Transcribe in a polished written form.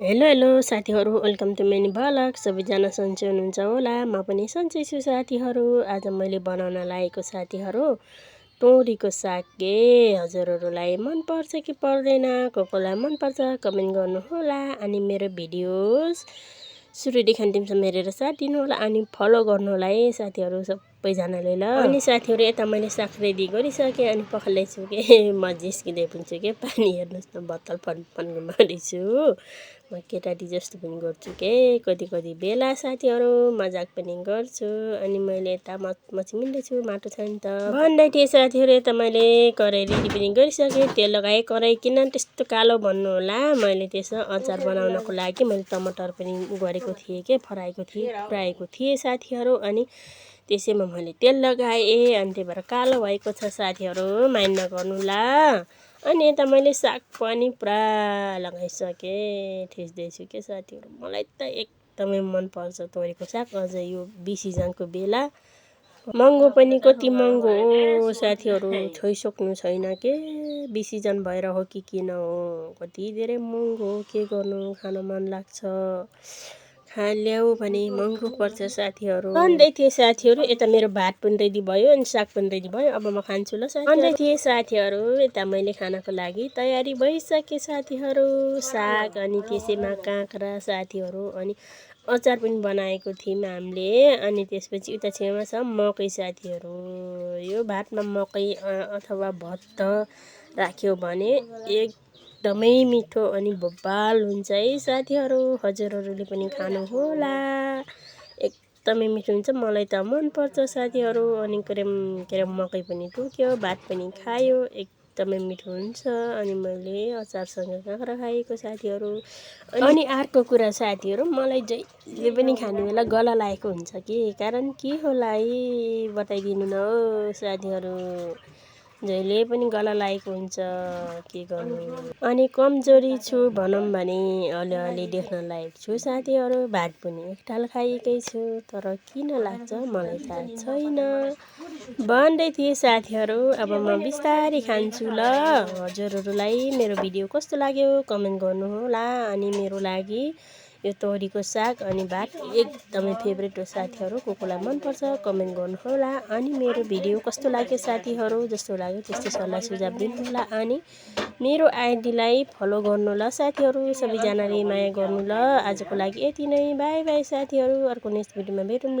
Hello hello साथीहरू, welcome to mini vlog. सबैजना सन्चै हुनुहुन्छ होला। म पनि सन्चै छु साथीहरू। आज मैले बनाउन लागेको साथीहरू तोरीको साग के हजुरहरूलाई मनपर्छ कि पर्दैन, कसलाई मनपर्छ कमेन्ट गर्नु होला। अनि मेरो भिडियोज सुरुदेखि अन्तिमसम्म हेरेर साथ दिनु होला अनि फलो गर्नु होला है साथीहरू सबैजनाले ल। अनि साथीहरू यता मैले साग रेडी गरिसकेँ अनि पखाल्दैछु के म जिस्किँदै पनि छु के। पानी हेर्नुहोस् न, बोतल फन्फन्को छु। म केटाटी जस्तो पनि गर्छु के कति बेला साथीहरू, मजाक पनि गर्छु। अनि मैले यता मचिमिन्दैछु, माटो छ नि त भन्दै थिएँ साथीहरू। यता मैले कराई रेडी पनि गरिसकेँ, तेल लगाएँ। कराई किन त्यस्तो कालो भन्नु होला, मैले त्यसमा अचार बनाउनको लागि मैले टमाटर पनि गरेको थिएँ के, फ्राएको थिएँ साथीहरू। अनि त्यसैमा मैले तेल लगाएँ अनि त्यही भएर कालो भएको छ साथीहरू, माइन्ड नगर्नु ला। अनि यता मैले साग पनि पुरा लगाइसकेँ, थिच्दैछु के साथीहरू। मलाई त एकदमै मनपर्छ तोरीको साग, अझ यो बिसिजनको बेला। महँगो पनि कति महँगो हो साथीहरू, छोइसक्नु छैन के। बिसिजन भएर हो कि किन हो, कति धेरै महँगो हो। के गर्नु, खान मन लाग्छ, ल्याऊ भने महँगो पर्छ साथीहरू भन्दै थिएँ साथीहरू। यता मेरो भात पनि रेडी भयो अनि साग पनि रेडी भयो। अब म खान्छु ल साथीहरू भन्दै थिएँ साथीहरू। यता मैले खानाको लागि तयारी भइसके साथीहरू, साग अनि त्यसैमा काँक्रा साथीहरू, अनि अचार पनि बनाएको थियौँ हामीले। अनि त्यसपछि उता छेउमा छ मकै साथीहरू। यो भातमा मकै अथवा भत्त राख्यो भने एकदमै मिठो अनि बब्बाल हुन्छ है साथीहरू। हजुरहरूले पनि खानु होला, एकदमै मिठो हुन्छ। मलाई त मनपर्छ साथीहरू। अनि के अरे मकै पनि टुक्यो, भात पनि खायो, एकदमै मिठो हुन्छ। अनि मैले अचारसँग काँक्रा खाएको साथीहरू। अनि अर्को कुरा साथीहरू, मलाई जहिले पनि खाने बेला गला लागेको हुन्छ कि, कारण के होला है बताइदिनु न हो साथीहरू। जहिले पनि गला लागेको हुन्छ, के गर्नु। अनि कमजोरी छु भनौँ भने अलिअलि देख्न लायक छु साथीहरू। भात पनि एकताल खाएकै छु, तर किन लाग्छ मलाई थाहा छैन भन्दै थिएँ साथीहरू। अब म बिस्तारै खान्छु ल। हजुरहरूलाई मेरो भिडियो कस्तो लाग्यो कमेन्ट गर्नु होला। अनि मेरो लागि यो तोरीको साग अनि भात एकदमै फेभरेट हो साथीहरू। कसलाई मनपर्छ कमेन्ट गर्नु होला। अनि मेरो भिडियो कस्तो लाग्यो साथीहरू, जस्तो लाग्यो त्यस्तो सल्लाह सुझाव दिनु होला। अनि मेरो आइडीलाई फलो गर्नु ल साथीहरू, सबैजनाले माया गर्नु ल। आजको लागि यति नै, बाई बाई साथीहरू। अर्को नेक्स्ट भिडियोमा भेटौँ।